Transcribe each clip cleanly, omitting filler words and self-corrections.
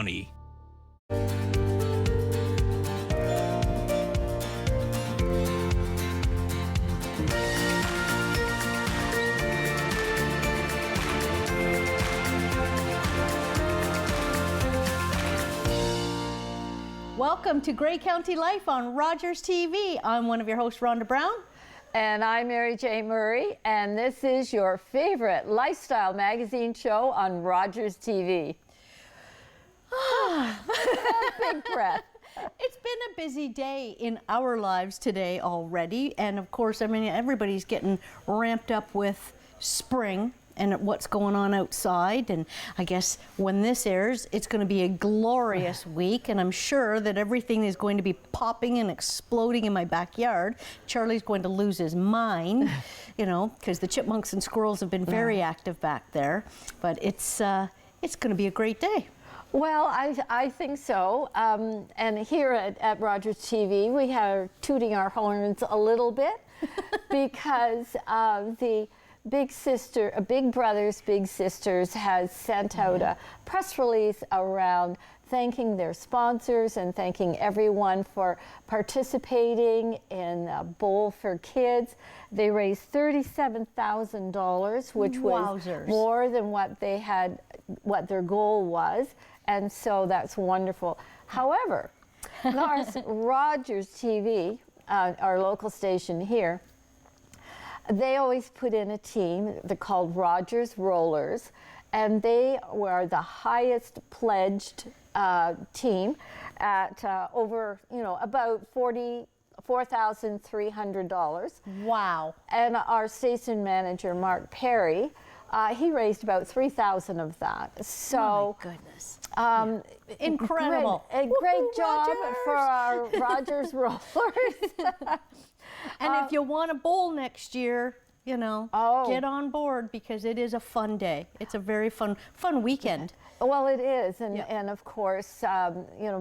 County. Welcome to Grey County Life on Rogers TV. I'm one of your hosts, Rhonda Brown. And I'm Mary J. Murray, and this is your favorite lifestyle magazine show on Rogers TV. Big breath. It's been a busy day in our lives today already. And of course, I mean, everybody's getting ramped up with spring and what's going on outside. And I guess when this airs, it's going to be a glorious week. And I'm sure that everything is going to be popping and exploding in my backyard. Charlie's going to lose his mind, you know, because the chipmunks and squirrels have been very active back there. But it's going to be a great day. Well, I think so. And here at Rogers TV, we are tooting our horns a little bit because the Big Brothers Big Sisters has sent out a press release around thanking their sponsors and thanking everyone for participating in a bowl for kids. They raised $37,000, which was more than what they had, what their goal was, and so that's wonderful. However, Rogers TV, our local station here, they always put in a team. They're called Rogers Rollers, and they were the highest pledged team at over, about $4,300. Wow. And our station manager, Mark Perry, he raised about $3,000 of that. So, my goodness. Incredible. Great job Rogers. for our Rogers Rollers. And if you want a bowl next year, get on board because it is a fun day. It's a very fun weekend. Well, it is, and of course,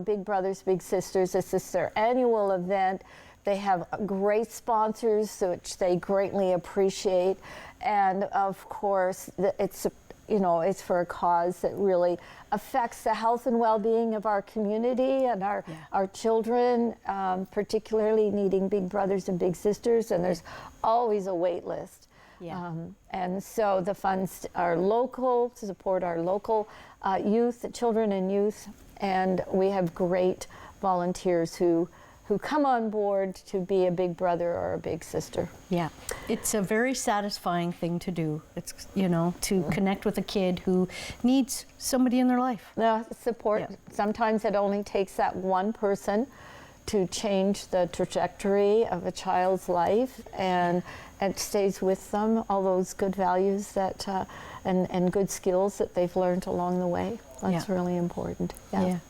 Big Brothers Big Sisters, this is their annual event. They have great sponsors, which they greatly appreciate, and of course, it's for a cause that really affects the health and well-being of our community and our children, particularly needing big brothers and big sisters, and there's always a wait list. Yeah. And so the funds are local, to support our local youth, children and youth, and we have great volunteers who come on board to be a big brother or a big sister. Yeah, it's a very satisfying thing to do. It's, to connect with a kid who needs somebody in their life. Support. Yeah. Sometimes it only takes that one person to change the trajectory of a child's life, and it stays with them, all those good values that and good skills that they've learned along the way. That's really important. Yeah.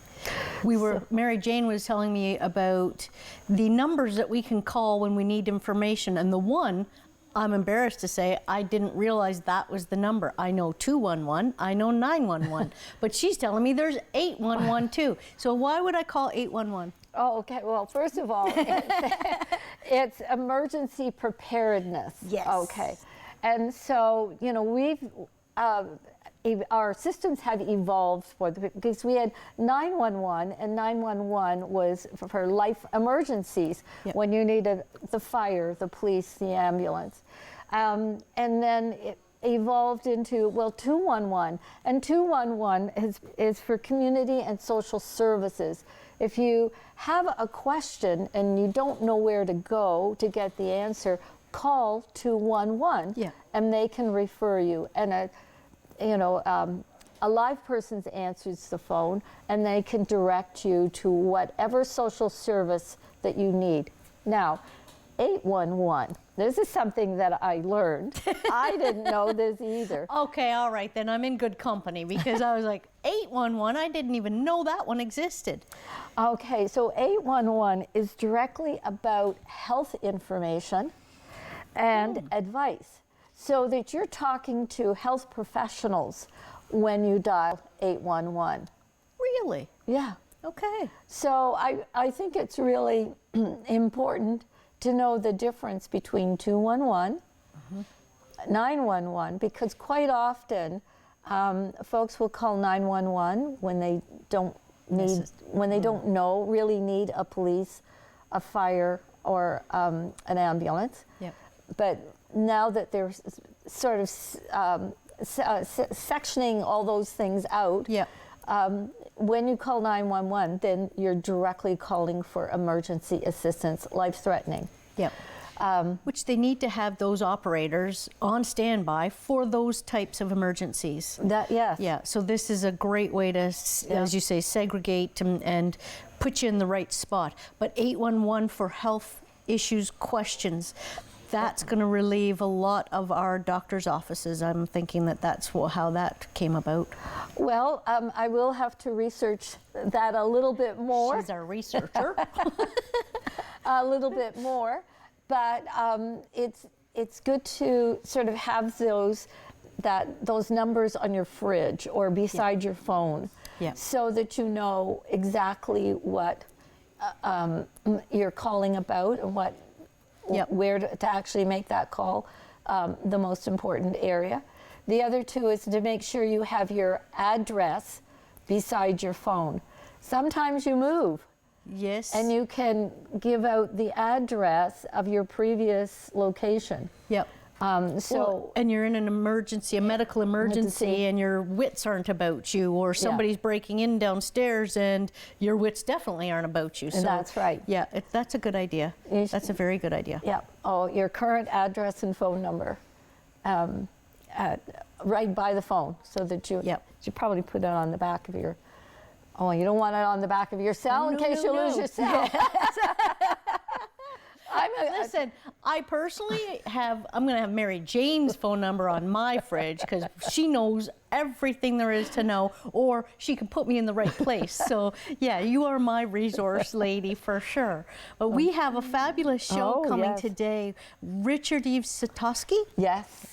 Mary Jane was telling me about the numbers that we can call when we need information, and the one, I'm embarrassed to say, I didn't realize that was the number. I know 211, I know 911, but she's telling me there's 811 too. So why would I call 811? Oh, okay. Well, first of all, it's emergency preparedness. Yes. Okay. And so, our systems have evolved because we had 911, and 911 was for life emergencies when you needed the fire, the police, the ambulance. And then it evolved into, 211. And 211 is for community and social services. If you have a question and you don't know where to go to get the answer, call 211 and they can refer you. And a live person answers the phone, and they can direct you to whatever social service that you need. Now, 811, this is something that I learned. I didn't know this either. Okay, all right, then I'm in good company, because I was like, 811, I didn't even know that one existed. Okay, so 811 is directly about health information and advice, so that you're talking to health professionals when you dial 811. Really? Yeah. Okay. So I think it's really important to know the difference between 211, 911, because quite often Folks will call 911 when they don't really need a police, a fire, or an ambulance. Yep. But now that they're sort of sectioning all those things out, Yep. When you call 911, then you're directly calling for emergency assistance, life-threatening. Yep. Which they need to have those operators on standby for those types of emergencies. Yes. Yeah, so this is a great way to, as you say, segregate and put you in the right spot. But 811 for health issues, questions, that's going to relieve a lot of our doctor's offices. I'm thinking that that's how that came about. Well, I will have to research that a little bit more. She's our researcher. A little bit more. But it's good to sort of have those numbers on your fridge or beside your phone, so that you know exactly what you're calling about and where to actually make that call, the most important area. The other two is to make sure you have your address beside your phone. Sometimes you move. Yes. And you can give out the address of your previous location. Yep. And you're in an emergency, a medical emergency, and your wits aren't about you, or somebody's breaking in downstairs and your wits definitely aren't about you. So, that's right. Yeah, that's a good idea. That's a very good idea. Yeah. Oh, your current address and phone number, right by the phone, so that you probably put it on the back of your. Oh, you don't want it on the back of your cell in case you lose your cell. Listen, I personally I'm going to have Mary Jane's phone number on my fridge because she knows everything there is to know, or she can put me in the right place. So, yeah, you are my resource lady for sure. But we have a fabulous show coming today. Richard-Yves Sitoski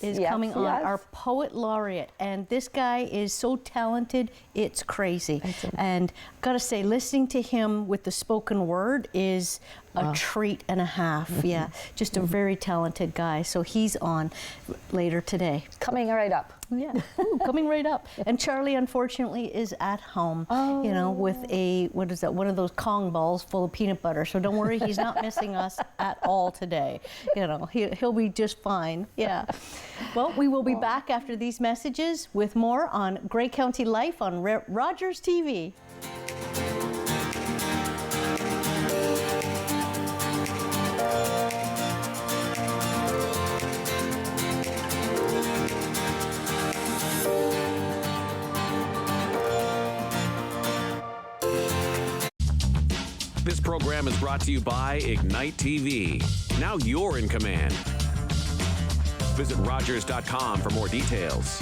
is coming on, our poet laureate. And this guy is so talented, it's crazy. And got to say, listening to him with the spoken word is a treat and a half. Yeah, just a very talented guy. So he's on later today. Coming right up. Yeah, coming right up. And Charlie, unfortunately, is at home, you know, with one of those Kong balls full of peanut butter. So don't worry, he's not missing us at all today. You know, he'll be just fine. Yeah. Well, we will be back after these messages with more on Grey County Life on Rogers TV. This program is brought to you by Ignite TV. Now you're in command. Visit Rogers.com for more details.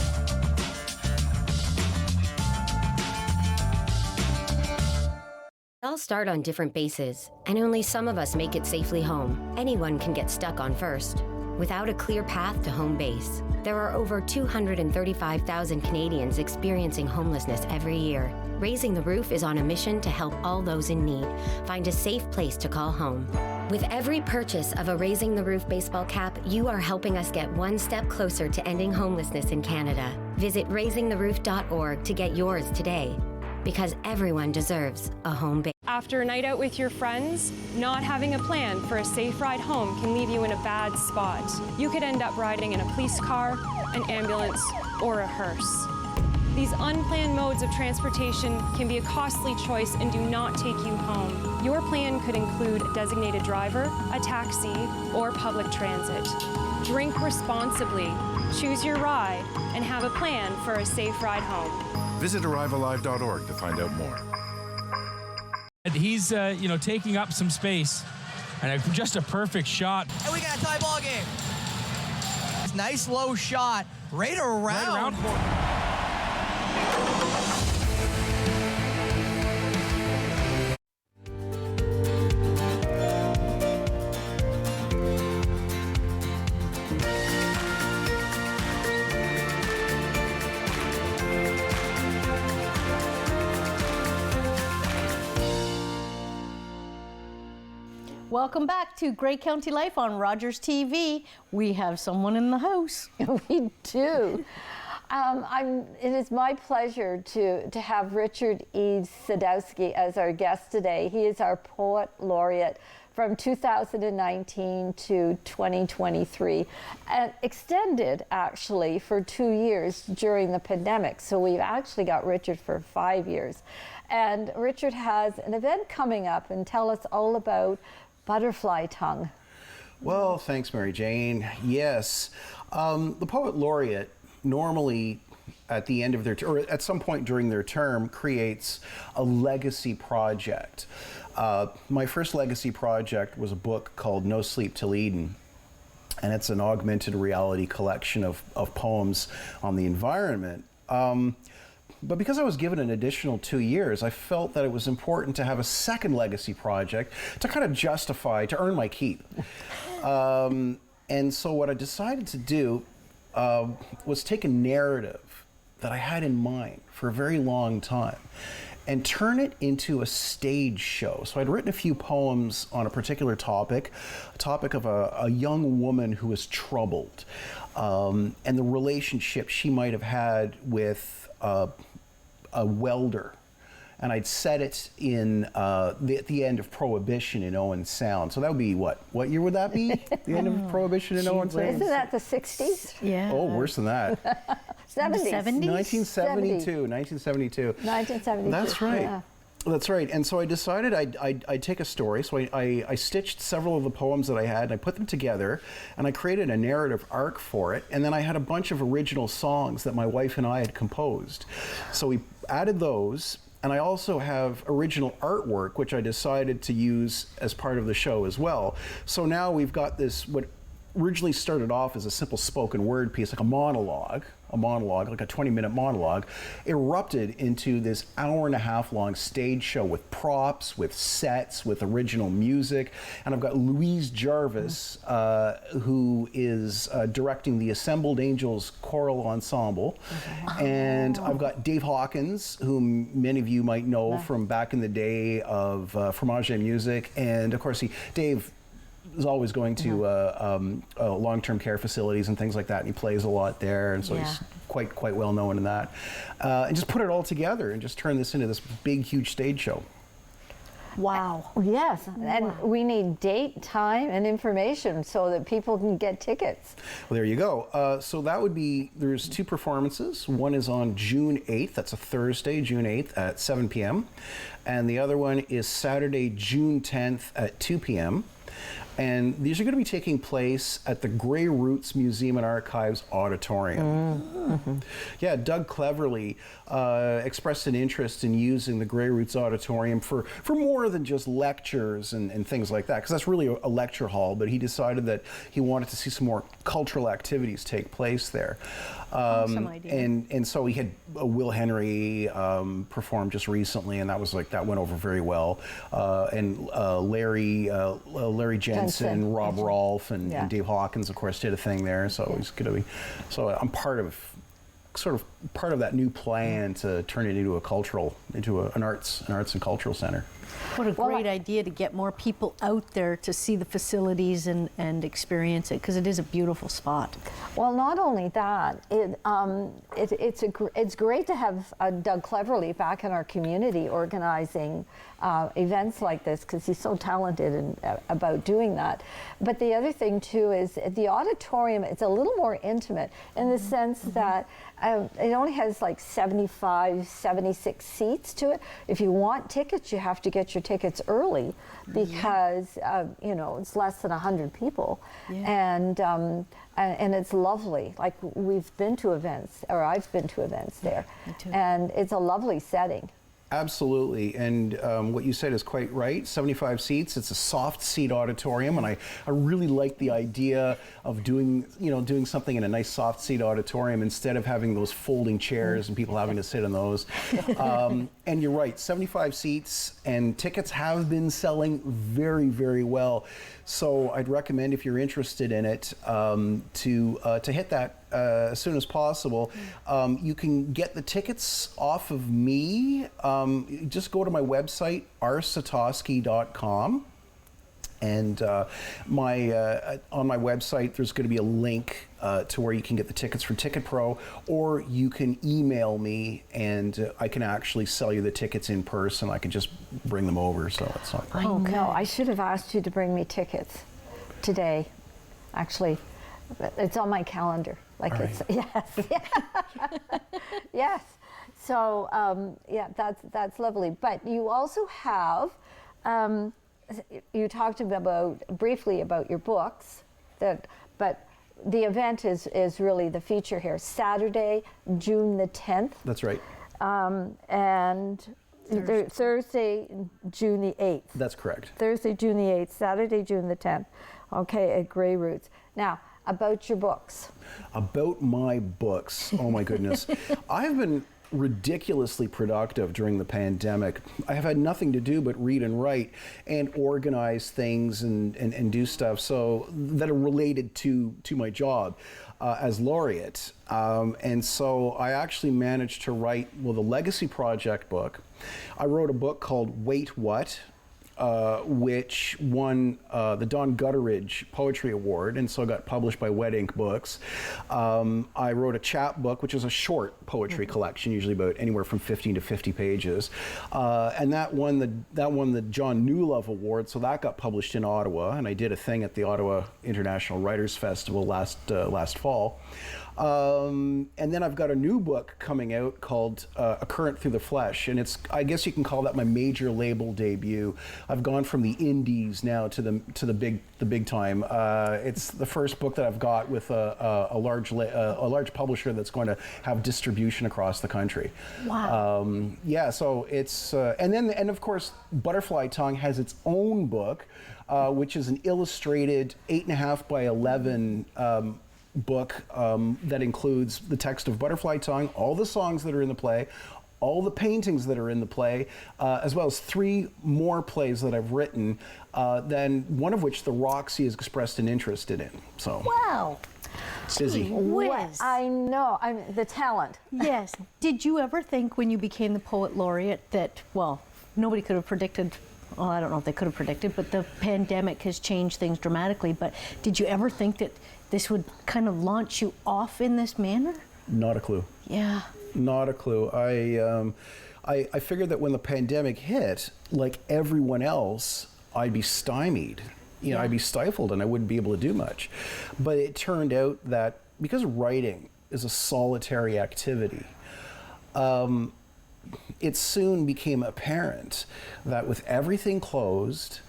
We all start on different bases, and only some of us make it safely home. Anyone can get stuck on first. Without a clear path to home base, there are over 235,000 Canadians experiencing homelessness every year. Raising the Roof is on a mission to help all those in need find a safe place to call home. With every purchase of a Raising the Roof baseball cap, you are helping us get one step closer to ending homelessness in Canada. Visit raisingtheroof.org to get yours today, because everyone deserves a home base. After a night out with your friends, not having a plan for a safe ride home can leave you in a bad spot. You could end up riding in a police car, an ambulance, or a hearse. These unplanned modes of transportation can be a costly choice and do not take you home. Your plan could include a designated driver, a taxi, or public transit. Drink responsibly, choose your ride, and have a plan for a safe ride home. Visit ArriveAlive.org to find out more. He's, taking up some space, and just a perfect shot. And we got a tie ball game. Nice low shot, right around. Welcome back to Grey County Life on Rogers TV. We have someone in the house. We do. It is my pleasure to have Richard-Yves Sitoski as our guest today. He is our Poet Laureate from 2019 to 2023, and extended actually for 2 years during the pandemic. So we've actually got Richard for 5 years. And Richard has an event coming up, and tell us all about Butterfly Tongue. Well, thanks, Mary Jane. Yes, the Poet Laureate normally at the end of their or at some point during their term creates a legacy project. My first legacy project was a book called No Sleep Till Eden, and it's an augmented reality collection of poems on the environment. But because I was given an additional 2 years, I felt that it was important to have a second legacy project to kind of justify, to earn my keep. And so what I decided to do was take a narrative that I had in mind for a very long time and turn it into a stage show. So I'd written a few poems on a particular topic, a topic of a young woman who was troubled, and the relationship she might have had with a welder. And I'd set it in at the end of Prohibition in Owen Sound. So that would be what? What year would that be? The end of Prohibition in Owen Sound? Isn't that the 60s? Yeah. Oh, worse than that. 70s. 1972. 1972. That's right. Yeah. That's right. And so I decided I'd take a story. So I stitched several of the poems that I had, and I put them together, and I created a narrative arc for it. And then I had a bunch of original songs that my wife and I had composed. So we added those. And I also have original artwork, which I decided to use as part of the show as well. So now we've got this, what originally started off as a simple spoken word piece, like a monologue, like a 20-minute monologue, erupted into this hour-and-a-half-long stage show with props, with sets, with original music. And I've got Louise Jarvis, who is directing the Assembled Angels Choral Ensemble. And I've got Dave Hawkins, whom many of you might know from back in the day of Fromage et Music. And of course, Dave is always going to long-term care facilities and things like that, and he plays a lot there, and so he's quite well known in that. And just put it all together and just turn this into this big, huge stage show. Wow. Yes, and we need date, time, and information so that people can get tickets. Well, there you go. So that would be, there's two performances. One is on June 8th, that's a Thursday, June 8th at 7 p.m. And the other one is Saturday, June 10th at 2 p.m. And these are going to be taking place at the Grey Roots Museum and Archives Auditorium. Yeah, Doug Cleverly expressed an interest in using the Grey Roots Auditorium for more than just lectures and things like that, because that's really a lecture hall, but he decided that he wanted to see some more cultural activities take place there. Awesome idea. And so he had Will Henry perform just recently, and that went over very well. And Larry Jensen, Rob Rolfe, and Dave Hawkins, of course, did a thing there. So he's going to be. So I'm part of that new plan to turn it into an arts and cultural center. What a great idea to get more people out there to see the facilities and experience it, because it is a beautiful spot. Well, not only that, it's great to have Doug Cleverly back in our community organizing events like this, because he's so talented about doing that. But the other thing too is the auditorium, it's a little more intimate in the sense that it only has like 75, 76 seats to it. If you want tickets, you have to get your tickets early, because it's less than 100 people, and it's lovely. Like we've been to events, or I've been to events there, and it's a lovely setting. Absolutely, and what you said is quite right. 75 seats. It's a soft seat auditorium, and I really like the idea of doing something in a nice soft seat auditorium instead of having those folding chairs and people having to sit in those. And you're right, 75 seats, and tickets have been selling very, very well. So I'd recommend, if you're interested in it, to hit that as soon as possible. You can get the tickets off of me. Just go to my website, rsitoski.com, And on my website, there's going to be a link to where you can get the tickets for Ticket Pro, or you can email me and I can actually sell you the tickets in person. I can just bring them over, so it's not. Oh no, I should have asked you to bring me tickets today. Actually, it's on my calendar. Like All it's right. yes, yes. So yeah, that's lovely. But you also have. You talked briefly about your books, but the event is really the feature here. Saturday, June the 10th. That's right. And Thursday, June the 8th. That's correct. Thursday, June the 8th, Saturday, June the 10th. Okay, at Grey Roots. Now, about your books. About my books, oh my goodness. I've been ridiculously productive during the pandemic. I have had nothing to do but read and write and organize things and do stuff so that are related to my job as Laureate. And so I actually managed to write, the Legacy Project book. I wrote a book called Wait What? Which won the Don Gutteridge Poetry Award, and so got published by Wet Ink Books. I wrote a chapbook, which is a short poetry collection, usually about anywhere from 15 to 50 pages, and that won the John Newlove Award. So that got published in Ottawa, and I did a thing at the Ottawa International Writers Festival last fall. And then I've got a new book coming out called A Current Through the Flesh, and I guess you can call that my major label debut. I've gone from the indies now to the big time. It's the first book that I've got with a large publisher that's going to have distribution across the country. Wow. Yeah, so it's and of course Butterfly Tongue has its own book, which is an illustrated 8.5 by 11. Book that includes the text of Butterfly Tongue, all the songs that are in the play, all the paintings that are in the play, as well as 3 more plays that I've written, then one of which the Roxy has expressed an interest in. So Wow. busy. Whiz. I know, the talent. Yes. Did you ever think when you became the Poet Laureate that, nobody could have predicted, I don't know if they could have predicted, but the pandemic has changed things dramatically, but did you ever think that this would kind of launch you off in this manner? Not a clue. Yeah. Not a clue. I figured that when the pandemic hit, like everyone else, I'd be stymied. I'd be stifled and I wouldn't be able to do much. But it turned out that because writing is a solitary activity, it soon became apparent that with everything closed,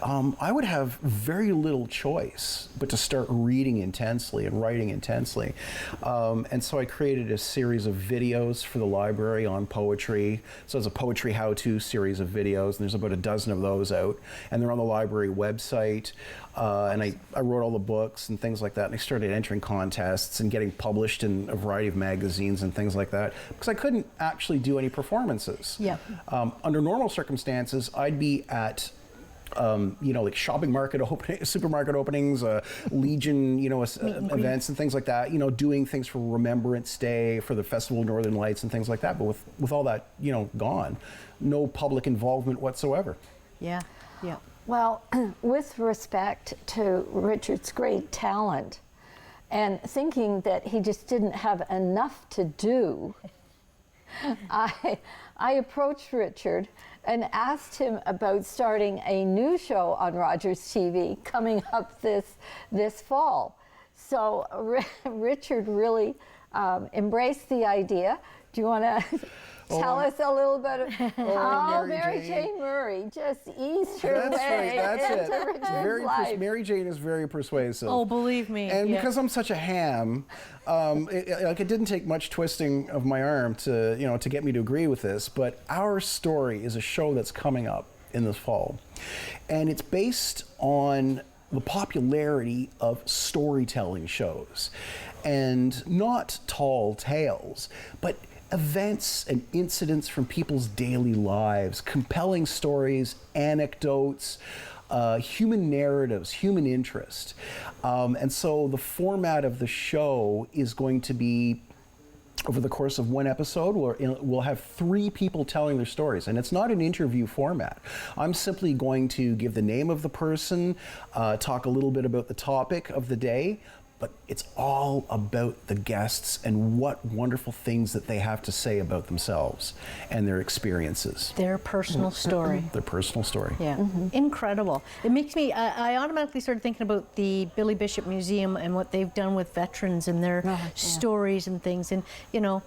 I would have very little choice but to start reading intensely and writing intensely. And so I created a series of videos for the library on poetry. So it's a poetry how-to series of videos, and there's about a dozen of those out. And they're on the library website. And I wrote all the books and things like that. And I started entering contests and getting published in a variety of magazines and things like that, because I couldn't actually do any performances. Yeah. Under normal circumstances, I'd be at like shopping market supermarket openings, Legion, events and things like that, doing things for Remembrance Day, for the Festival of Northern Lights and things like that. But with all that, gone, no public involvement whatsoever. Yeah. Yeah. Well, with respect to Richard's great talent and thinking that he just didn't have enough to do, I approached Richard and asked him about starting a new show on Rogers TV coming up this fall. So Richard really embraced the idea. Do you want to tell us a little bit of how Mary Jane Murray just eased her way into Richard's life? Mary Jane is very persuasive. Oh, believe me. And because I'm such a ham, it didn't take much twisting of my arm to get me to agree with this. But Our Story is a show that's coming up in this fall, and it's based on the popularity of storytelling shows, and not tall tales, but events and incidents from people's daily lives, compelling stories, anecdotes, human narratives, human interest. And so the format of the show is going to be over the course of one episode, we'll have 3 people telling their stories, and it's not an interview format. I'm simply going to give the name of the person, talk a little bit about the topic of the day, but it's all about the guests and what wonderful things that they have to say about themselves and their experiences. Their personal story. Their personal story. Yeah, incredible. It makes me, I automatically started thinking about the Billy Bishop Museum and what they've done with veterans and their stories and things. And, you know,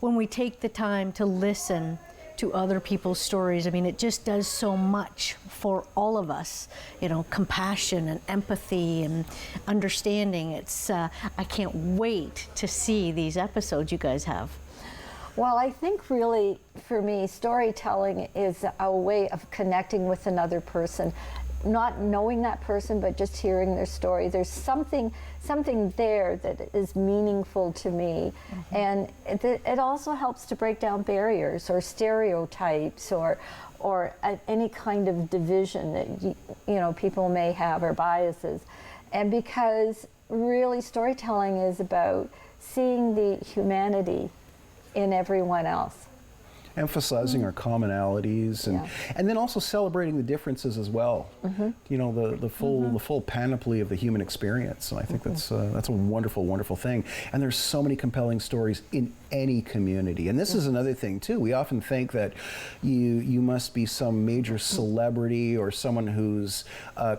when we take the time to listen to other people's stories, I mean, it just does so much for all of us, you know, compassion and empathy and understanding. It's, I can't wait to see these episodes you guys have. Well, I think really, for me, storytelling is a way of connecting with another person. Not knowing that person, but just hearing their story. There's something there that is meaningful to me. And it also helps to break down barriers or stereotypes or any kind of division that you know people may have, or biases. And because really storytelling is about seeing the humanity in everyone else. Emphasizing our commonalities and then also celebrating the differences as well. You know, the full panoply of the human experience, and I think that's a wonderful, wonderful thing. And there's so many compelling stories in any community. And this is another thing too. We often think that you must be some major celebrity or someone who's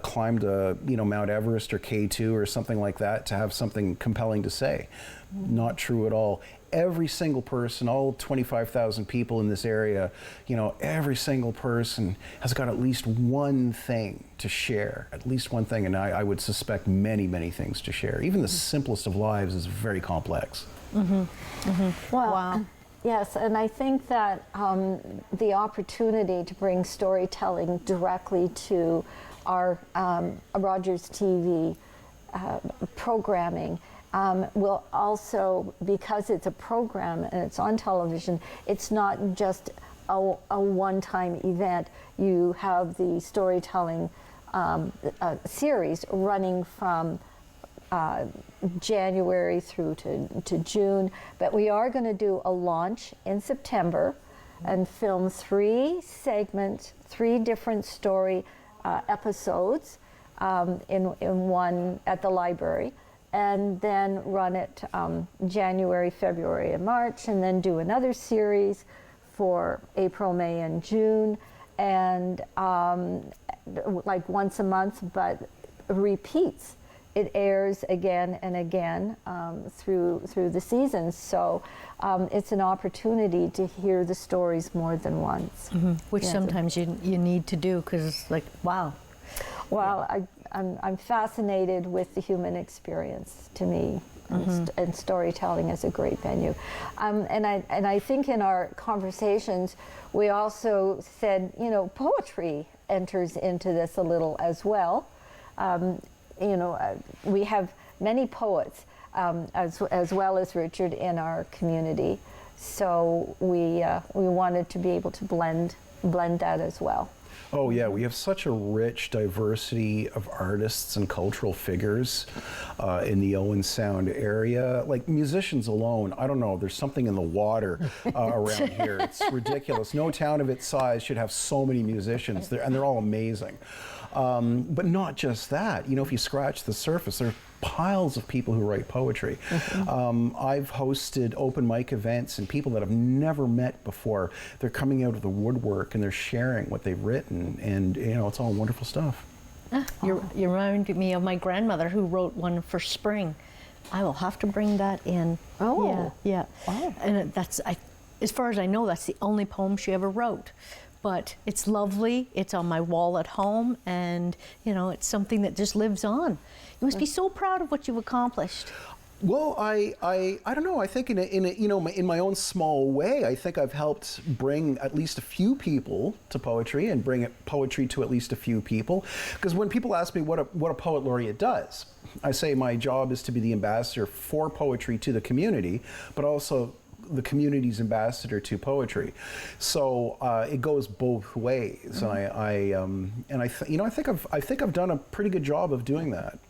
climbed Mount Everest or K2 or something like that to have something compelling to say. Not true at all. Every single person, all 25,000 people in this area, you know, every single person has got at least one thing to share, at least one thing, and I would suspect many, many things to share. Even the simplest of lives is very complex. Well, wow. Yes, and I think that the opportunity to bring storytelling directly to our Rogers TV programming will also, because it's a program and it's on television, it's not just a one-time event. You have the storytelling series running from January through to June, but we are going to do a launch in September and film 3 segments, 3 different story episodes in one at the library, and then run it January, February, and March, and then do another series for April, May, and June, and like once a month, but repeats. It airs again and again through the seasons, so it's an opportunity to hear the stories more than once. Which sometimes you need to do, because it's like, wow. Well, I'm fascinated with the human experience, to me, and storytelling is a great venue. And I think in our conversations, we also said, you know, poetry enters into this a little as well. You know, we have many poets, as well as Richard, in our community. So we wanted to be able to blend that as well. Oh yeah, we have such a rich diversity of artists and cultural figures in the Owen Sound area. Like musicians alone, I don't know, there's something in the water around here. It's ridiculous. No town of its size should have so many musicians, and they're all amazing. But not just that, you know, if you scratch the surface, there are piles of people who write poetry. I've hosted open mic events, and people that I've never met before, they're coming out of the woodwork and they're sharing what they've written, and you know, it's all wonderful stuff. You reminded me of my grandmother who wrote one for spring. I will have to bring that in. Oh. Yeah. Oh. And as far as I know, that's the only poem she ever wrote. But it's lovely, it's on my wall at home, and you know, it's something that just lives on. You must be so proud of what you've accomplished. Well, I don't know. I think in my own small way, I think I've helped bring at least a few people to poetry, and bring poetry to at least a few people. Because when people ask me what a poet laureate does, I say my job is to be the ambassador for poetry to the community, but also the community's ambassador to poetry. So it goes both ways, and I think I've done a pretty good job of doing that.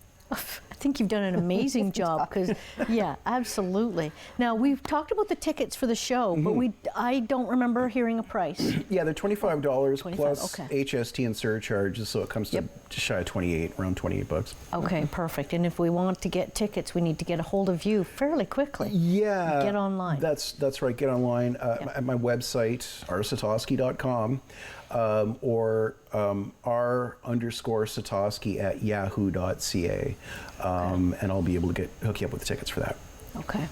think you've done an amazing job, because, yeah, absolutely. Now, we've talked about the tickets for the show, but I don't remember hearing a price. Yeah, they're $25 plus okay. HST and surcharges, so it comes to just shy of 28, around 28 bucks. Okay, perfect. And if we want to get tickets, we need to get a hold of you fairly quickly. Yeah. Get online. That's right. Get online at my website, rsitoski.com, or r_Sitoski@yahoo.ca, and I'll be able to hook you up with the tickets for that. Okay.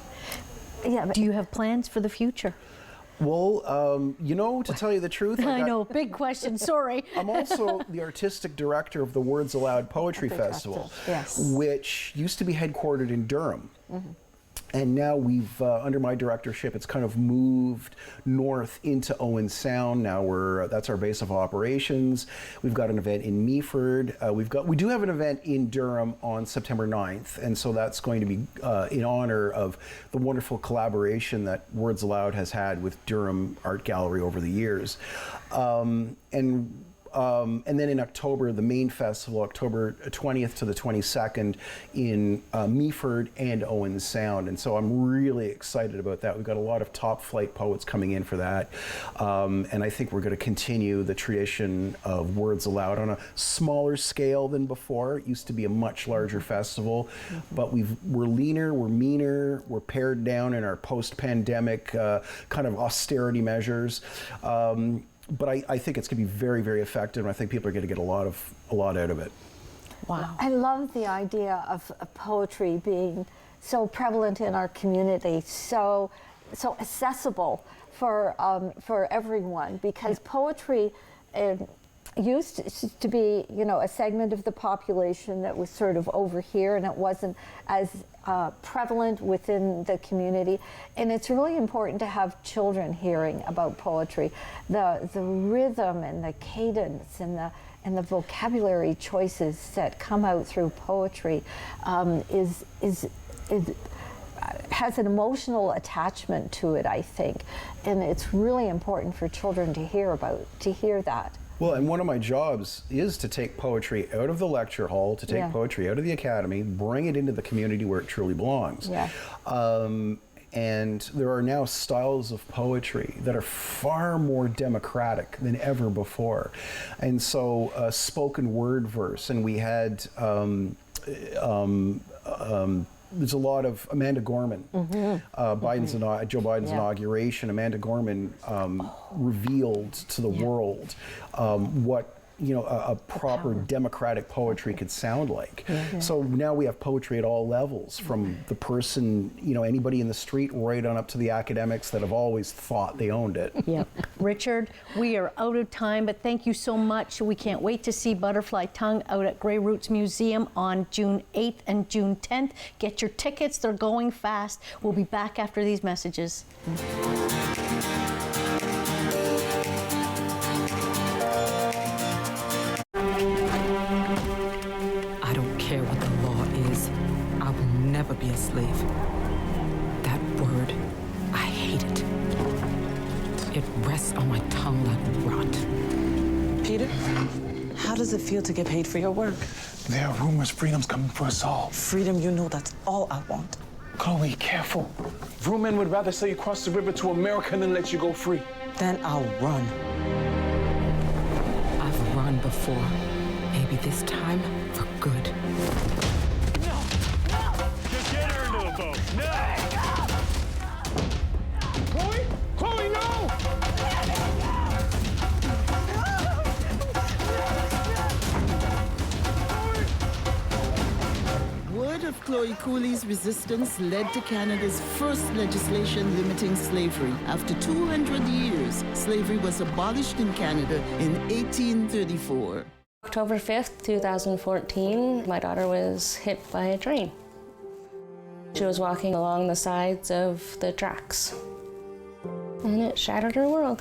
Yeah. Do you have plans for the future? Well, you know, to tell you the truth, I know, big question, sorry. I'm also the artistic director of the Words Aloud Poetry Festival, which used to be headquartered in Durham. And now we've, under my directorship, it's kind of moved north into Owen Sound. Now that's our base of operations. We've got an event in Meaford. We do have an event in Durham on September 9th, and so that's going to be in honor of the wonderful collaboration that Words Aloud has had with Durham Art Gallery over the years. And then in October, the main festival, October 20th to the 22nd in Meaford and Owen Sound. And so I'm really excited about that. We've got a lot of top flight poets coming in for that. And I think we're going to continue the tradition of Words Aloud on a smaller scale than before. It used to be a much larger festival, but we're leaner, we're meaner, we're pared down in our post-pandemic kind of austerity measures. But I think it's going to be very, very effective, and I think people are going to get a lot out of it. Wow. I love the idea of poetry being so prevalent in our community, so accessible for everyone, because poetry used to be, you know, a segment of the population that was sort of over here, and it wasn't as prevalent within the community. And it's really important to have children hearing about poetry. The rhythm and the cadence and the vocabulary choices that come out through poetry has an emotional attachment to it, I think. And it's really important for children to hear that. Well, and one of my jobs is to take poetry out of the lecture hall, to take poetry out of the academy, bring it into the community where it truly belongs. Yeah. And there are now styles of poetry that are far more democratic than ever before. And so spoken word verse, and we had there's a lot of Amanda Gorman, Joe Biden's inauguration. Amanda Gorman revealed to the world what a proper democratic poetry could sound like. So now we have poetry at all levels, from the person, anybody in the street, right on up to the academics that have always thought they owned it. Yep. Richard, we are out of time, but thank you so much. We can't wait to see Butterfly Tongue out at Grey Roots Museum on June 8th and June 10th. Get your tickets, they're going fast. We'll be back after these messages. Be a slave. That word, I hate it. It rests on my tongue like rot. Peter, how does it feel to get paid for your work? There are rumors freedom's coming for us all. Freedom, you know that's all I want. Chloe, careful. Vroom would rather sell you across the river to America than let you go free. Then I'll run. I've run before. Maybe this time for good. No! Chloe, no! Word of Chloe Cooley's resistance led to Canada's first legislation limiting slavery. After 200 years, slavery was abolished in Canada in 1834. October 5th, 2014, my daughter was hit by a train. She was walking along the sides of the tracks, and it shattered her world.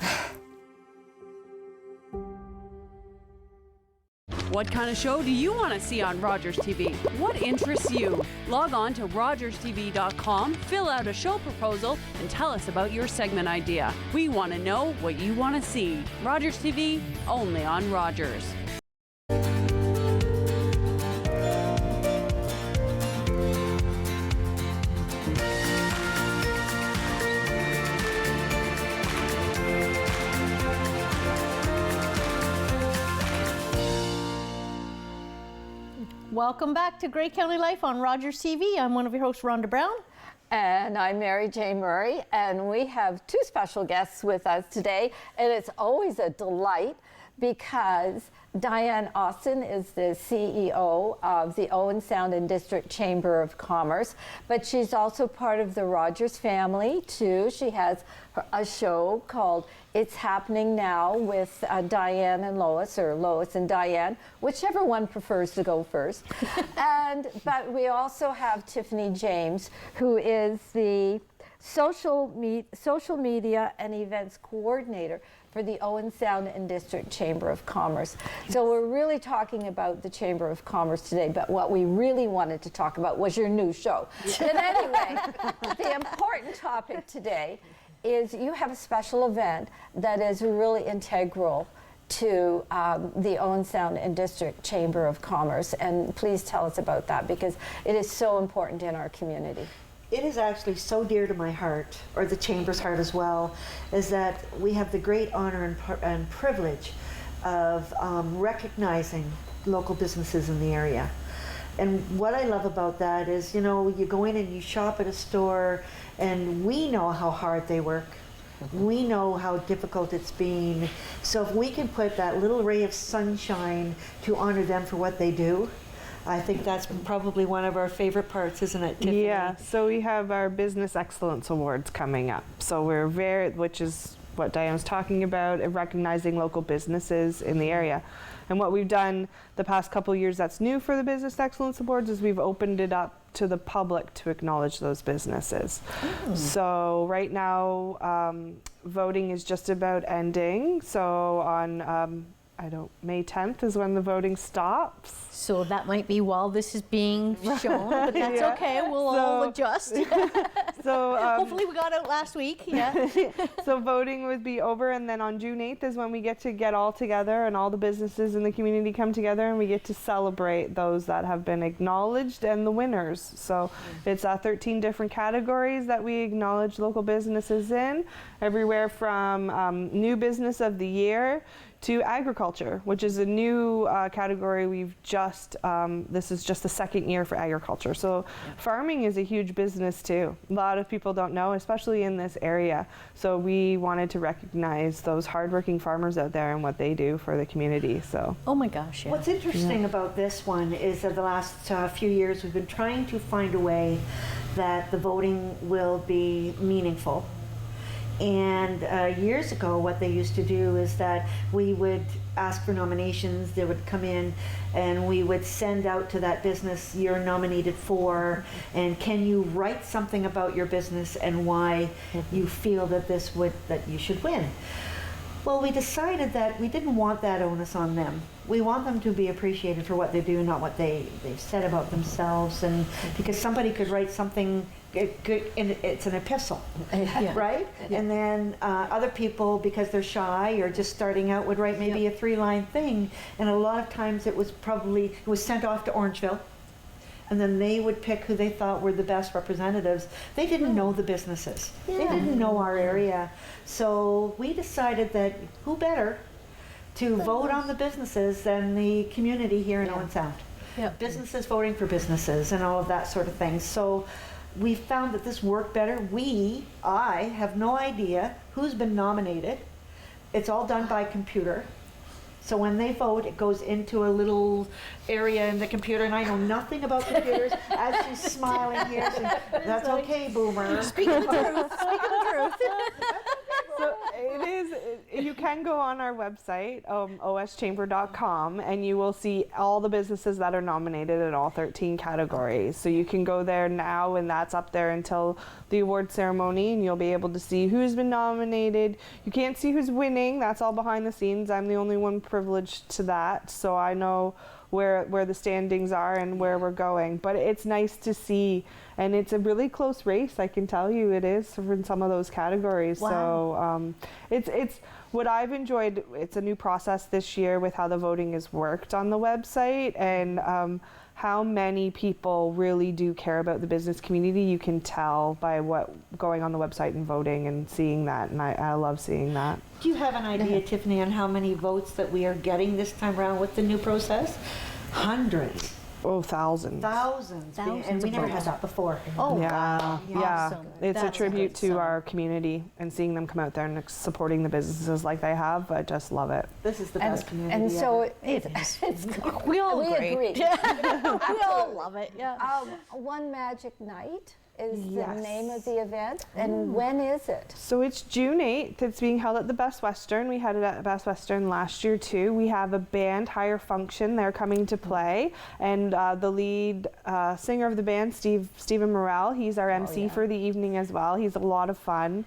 What kind of show do you want to see on Rogers TV? What interests you? Log on to rogerstv.com, fill out a show proposal, and tell us about your segment idea. We want to know what you want to see. Rogers TV, only on Rogers. Welcome back to Grey County Life on Rogers TV. I'm one of your hosts, Rhonda Brown. And I'm Mary J. Murray, and we have two special guests with us today, and it's always a delight because Diane Austin is the CEO of the Owen Sound and District Chamber of Commerce, but she's also part of the Rogers family too. She has a show called It's Happening Now with Diane and Lois, or Lois and Diane, whichever one prefers to go first. But we also have Tiffany James, who is the social media and events coordinator for the Owen Sound and District Chamber of Commerce. So we're really talking about the Chamber of Commerce today, but what we really wanted to talk about was your new show. And anyway, the important topic today is you have a special event that is really integral to the Owen Sound and District Chamber of Commerce. And please tell us about that, because it is so important in our community. It is actually so dear to my heart, or the Chamber's heart as well, is that we have the great honor and privilege of recognizing local businesses in the area. And what I love about that is, you know, you go in and you shop at a store, and we know how hard they work. We know how difficult it's been. So if we can put that little ray of sunshine to honor them for what they do, I think that's probably one of our favorite parts, isn't it, Tiffany? Yeah, so we have our Business Excellence Awards coming up. So we're which is what Diane was talking about, recognizing local businesses in the area. And what we've done the past couple of years that's new for the Business Excellence Awards is we've opened it up to the public to acknowledge those businesses. So right now, voting is just about ending. So on May 10th is when the voting stops. So that might be while this is being shown, but that's okay. We'll all adjust. So hopefully we got out last week. Yeah. So voting would be over, and then on June 8th is when we get all together, and all the businesses in the community come together, and we get to celebrate those that have been acknowledged and the winners. So it's 13 different categories that we acknowledge local businesses in, everywhere from new business of the year to agriculture, which is a new category we've just, this is just the second year for agriculture. So farming is a huge business too. A lot of people don't know, especially in this area. So we wanted to recognize those hardworking farmers out there and what they do for the community, so. Oh my gosh, yeah. What's interesting about this one is that the last few years we've been trying to find a way that the voting will be meaningful. And years ago, what they used to do is that we would ask for nominations. They would come in, and we would send out to that business you're nominated for, and can you write something about your business and why you feel that that you should win. Well, we decided that we didn't want that onus on them. We want them to be appreciated for what they do, not what they've said about themselves, and because somebody could write something good, and it's an epistle, right? Yeah. And then other people, because they're shy or just starting out, would write maybe a 3-line thing, and a lot of times it was sent off to Orangeville, and then they would pick who they thought were the best representatives. They didn't know the businesses. They didn't know our area. So we decided that who better to vote on the businesses than the community here in Owen Sound. Businesses voting for businesses and all of that sort of thing. So we found that this worked better. I have no idea who's been nominated. It's all done by computer. So when they vote, it goes into a little area in the computer, and I know nothing about computers. As she's smiling here, that's okay, boomer. Speaking the truth. Speaking the truth. So you can go on our website, oschamber.com, and you will see all the businesses that are nominated in all 13 categories. So you can go there now, and that's up there until the award ceremony, and you'll be able to see who's been nominated. You can't see who's winning. That's all behind the scenes. I'm the only one privileged to that, so I know where the standings are and where we're going. But it's nice to see, and it's a really close race, I can tell you it is, in some of those categories. Wow. So it's what I've enjoyed. It's a new process this year with how the voting is worked on the website, and how many people really do care about the business community. You can tell by what going on the website and voting and seeing that, and I love seeing that. Do you have an idea, Tiffany, on how many votes that we are getting this time around with the new process? Hundreds. Oh, thousands. Thousands. And we never had that before. Oh, yeah. wow. Yeah. Awesome. It's That's a tribute awesome. to our community and seeing them come out there and supporting the businesses like they have. I just love it. This is the best community And so ever. it's We all agree. agree. We all love it. Yeah. One Magic Night is Yes. the name of the event. And when is it? So it's June 8th. It's being held at the Best Western. We had it at Best Western last year too. We have a band, Higher Function. They're coming to play. And the lead singer of the band, Stephen Morrell, he's our MC for the evening as well. He's a lot of fun.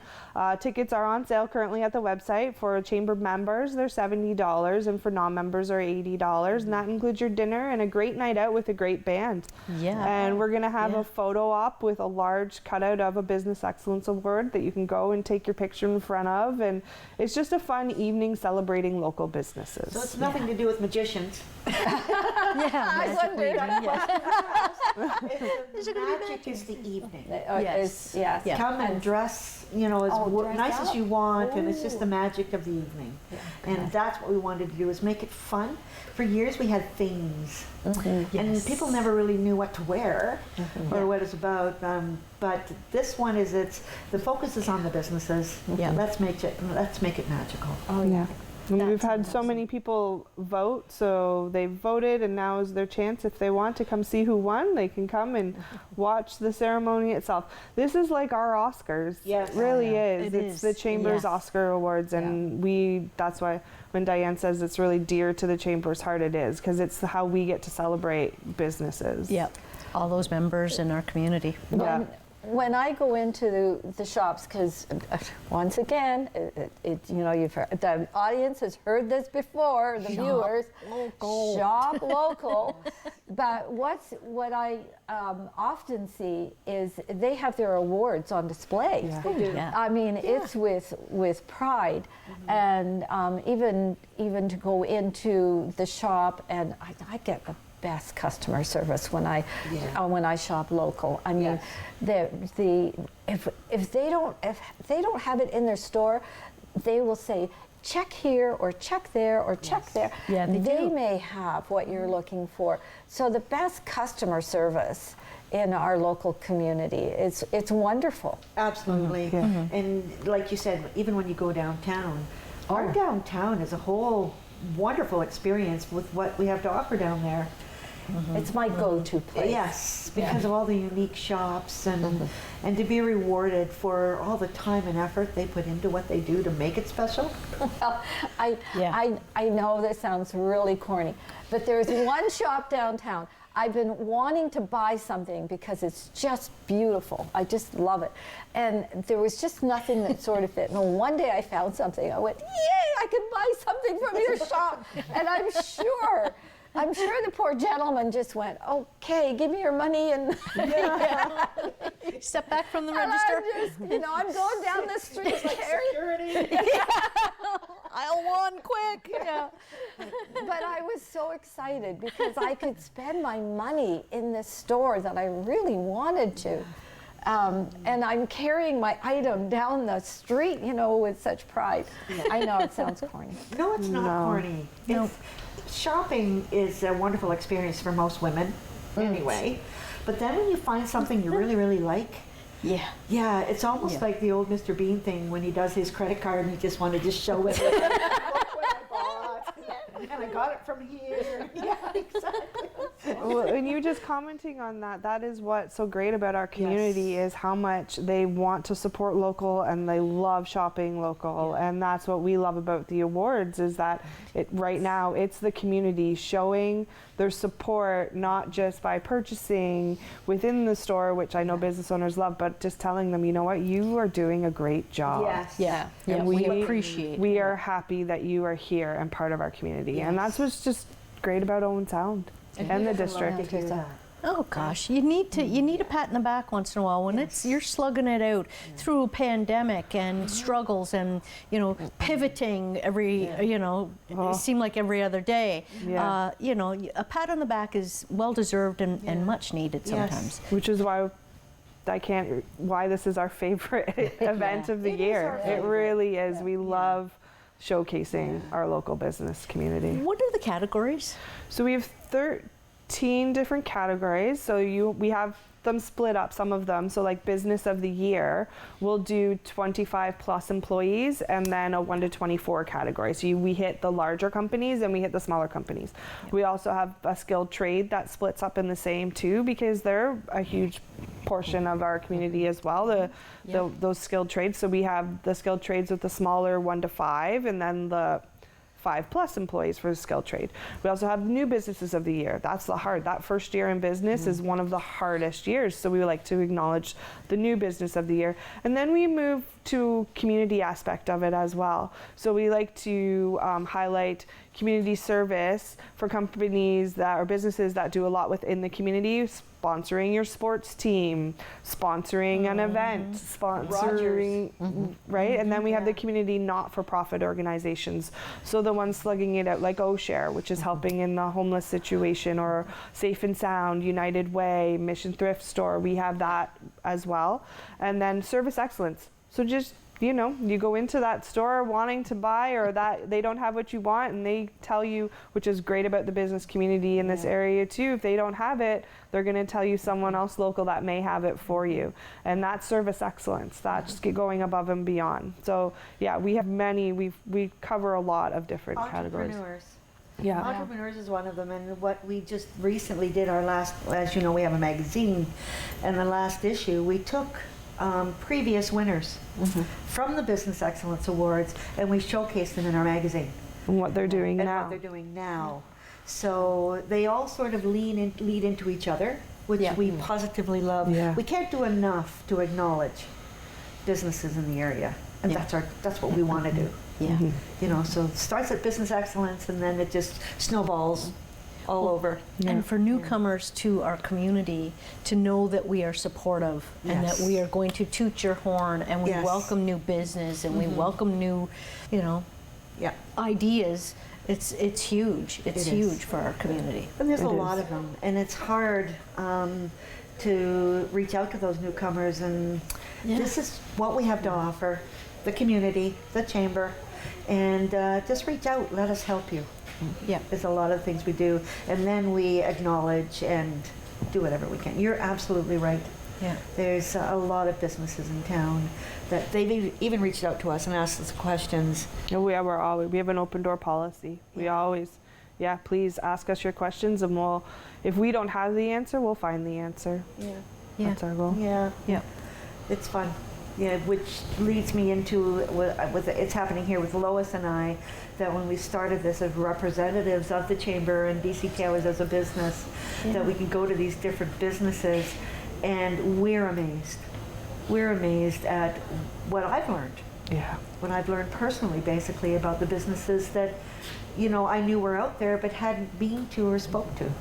Tickets are on sale currently at the website. For Chamber members, they're $70, and for non-members are $80. And that includes your dinner and a great night out with a great band. Yeah. And we're going to have a photo op with a large cutout of a Business Excellence Award that you can go and take your picture in front of. And it's just a fun evening celebrating local businesses. So it's nothing to do with magicians. I wondered. The magic is the evening. Yes. Yes. Come and dress, you know, as dress nice as up. you want, and it's just the magic of the evening. And that's what we wanted to do, is make it fun. For years we had themes, and people never really knew what to wear or what it's about. But this one is, the focus is on the businesses. Let's make it magical. Oh yeah. And we've had so many people vote, so they voted, and now is their chance. If they want to come see who won, they can come and watch the ceremony itself. This is like our Oscars. Yes. It really is. It It's is. the Chamber's Oscar Awards, and that's why when Diane says it's really dear to the Chamber's heart, it is, because it's how we get to celebrate businesses. Yep. All those members in our community. Yeah. When I go into the shops, because once again, you know, the audience has heard this before, the viewers, shop local. But what I often see is they have their awards on display. Yeah. They do. Yeah. I mean, it's with pride, and even to go into the shop, and I get the best customer service when I shop local. I mean, if they don't have it in their store, they will say, check here or check there or check there. Yeah, they may have what you're looking for. So the best customer service in our local community, it's wonderful. Absolutely. And like you said, even when you go downtown, our downtown is a whole wonderful experience with what we have to offer down there. It's my go-to place. Yes, because of all the unique shops, and to be rewarded for all the time and effort they put into what they do to make it special. Well, I know this sounds really corny, but there's one shop downtown. I've been wanting to buy something because it's just beautiful. I just love it. And there was just nothing that sort of fit. And one day I found something. I went, yay, I can buy something from your shop. And I'm sure the poor gentleman just went, okay, give me your money and Step back from the register. I'm going down the street carrying. Aisle one, quick. Yeah. But I was so excited because I could spend my money in this store that I really wanted to. And I'm carrying my item down the street, with such pride. I know it sounds corny. No, it's not corny. No. Shopping is a wonderful experience for most women, anyway. But then when you find something you really, really like, yeah, it's almost like the old Mr. Bean thing when he does his credit card and he just wanted to show it. Look what I bought, and I got it from here. Yeah, exactly. Well, and you just commenting on that is what's so great about our community is how much they want to support local and they love shopping local. And that's what we love about the awards, is that right now it's the community showing their support, not just by purchasing within the store, which I know business owners love, but just telling them, you know what, you are doing a great job. Yes. Yeah. And we appreciate we are happy that you are here and part of our community. And that's what's just great about Owen Sound and the district. Oh gosh, you need a pat in the back once in a while when you're slugging it out through a pandemic and struggles and pivoting every it seemed like every other day. A pat on the back is well deserved and much needed sometimes. Which is why this is our favorite event of the year. It really is. We love showcasing our local business community. What are the categories? So we have 13 13 different categories. So we have them split up, some of them. So like business of the year, we'll do 25 plus employees and then a 1 to 24 category. So we hit the larger companies and we hit the smaller companies. Yep. We also have a skilled trade that splits up in the same too, because they're a huge portion of our community as well, those skilled trades. So we have the skilled trades with the smaller 1 to 5 and then the 5 plus employees for the skilled trade. We also have new businesses of the year. That's that first year in business is one of the hardest years. So we like to acknowledge the new business of the year. And then we move to community aspect of it as well. So we like to highlight community service for companies that or businesses that do a lot within the community, sponsoring your sports team, sponsoring an event, sponsoring, right? And then we have the community not-for-profit organizations. So the ones slugging it out, like OShare, which is helping in the homeless situation, or Safe and Sound, United Way, Mission Thrift Store, we have that as well. And then service excellence. So just, you go into that store wanting to buy, or that they don't have what you want, and they tell you, which is great about the business community in this area too, if they don't have it, they're going to tell you someone else local that may have it for you. And that's service excellence. That's going above and beyond. So yeah, we have many, we cover a lot of different categories. Yeah. Entrepreneurs is one of them, and what we just recently did, our last, as you know, we have a magazine, and the last issue, we took previous winners from the Business Excellence Awards, and we showcased them in our magazine. And what they're doing now. So they all sort of lead into each other, which we positively love. Yeah. We can't do enough to acknowledge businesses in the area, and that's what we want to do. Yeah. So it starts at business excellence, and then it just snowballs all over. And for newcomers to our community to know that we are supportive and that we are going to toot your horn, and we welcome new business, and we welcome new, ideas. It's huge. It's huge for our community. And there's a lot of them, and it's hard to reach out to those newcomers, and this is what we have to offer, the community, the chamber, and just reach out, let us help you. Yeah, there's a lot of things we do, and then we acknowledge and do whatever we can. You're absolutely right. Yeah, there's a lot of businesses in town that they've even reached out to us and asked us questions. We have an open door policy. We always, please ask us your questions, and if we don't have the answer, we'll find the answer. That's our goal. It's fun. Yeah, which leads me into it's happening here with Lois and I, that when we started this as representatives of the Chamber and BC Towers as a business, that we can go to these different businesses, and we're amazed. We're amazed at what I've learned. Yeah. What I've learned personally, basically, about the businesses that, I knew were out there but hadn't been to or spoke to.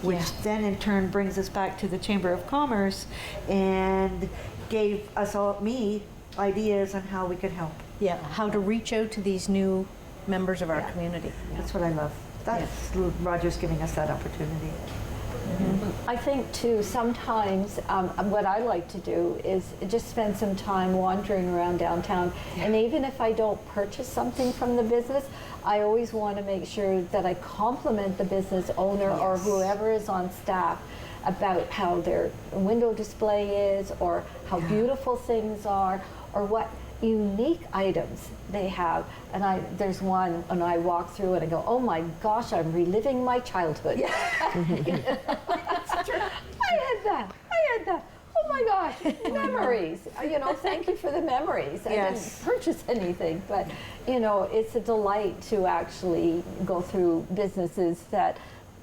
Which then in turn brings us back to the Chamber of Commerce and gave me ideas on how we could help. Yeah, how to reach out to these new members of our community. That's what I love. That's Roger's giving us that opportunity. I think too, sometimes what I like to do is just spend some time wandering around downtown, and even if I don't purchase something from the business, I always want to make sure that I compliment the business owner or whoever is on staff about how their window display is, or how beautiful things are, or what unique items they have. And there's one, and I walk through and I go, oh my gosh, I'm reliving my childhood. That's true. I had that. Oh my gosh, memories. Thank you for the memories. I didn't purchase anything, but it's a delight to actually go through businesses that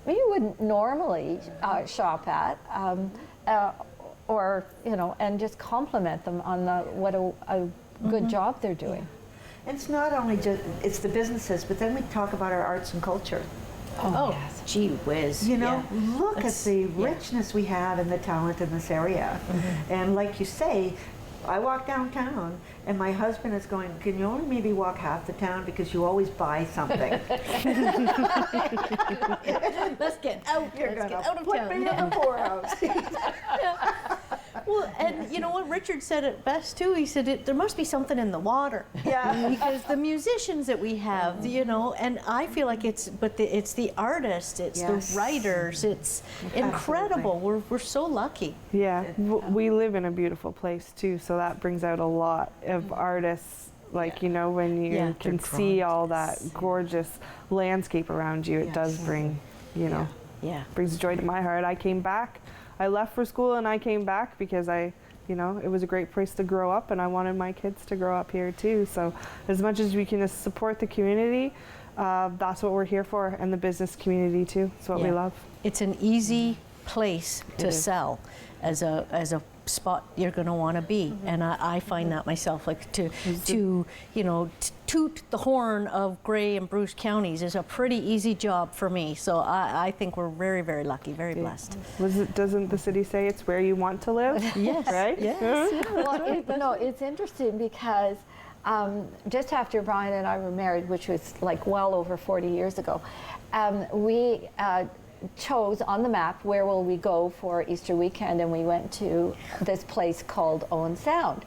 you wouldn't normally shop at, or and just compliment them on what a good job they're doing. And it's not only it's the businesses, but then we talk about our arts and culture. Oh yes, gee whiz! Look at the richness we have and the talent in this area. And like you say, I walk downtown, and my husband is going, can you only maybe walk half the town because you always buy something? Let's get out. You're Let's gonna get out of put town. me in the poorhouse. Well, and you know what, Richard said it best too. He said there must be something in the water. Yeah. Because the musicians that we have, you know, and I feel like it's the artists, it's the writers, it's incredible. We're so lucky. Yeah, we live in a beautiful place too, so that brings out a lot of artists. Like, you know, when you can see all that gorgeous landscape around you, it does bring, you know, brings joy to my heart. I came back, I left for school and I came back because you know, it was a great place to grow up and I wanted my kids to grow up here too. So as much as we can support the community, that's what we're here for, and the business community too. It's what we love. It's an easy place to sell as a spot you're going to want to be, and I find that myself, like to you know, toot the horn of Grey and Bruce counties is a pretty easy job for me. So I think we're very, very lucky, very blessed. Doesn't the city say it's where you want to live? Yes. Right? Yes. Well, it's interesting because just after Brian and I were married, which was like well over 40 years ago, we chose on the map where will we go for Easter weekend, and we went to this place called Owen Sound,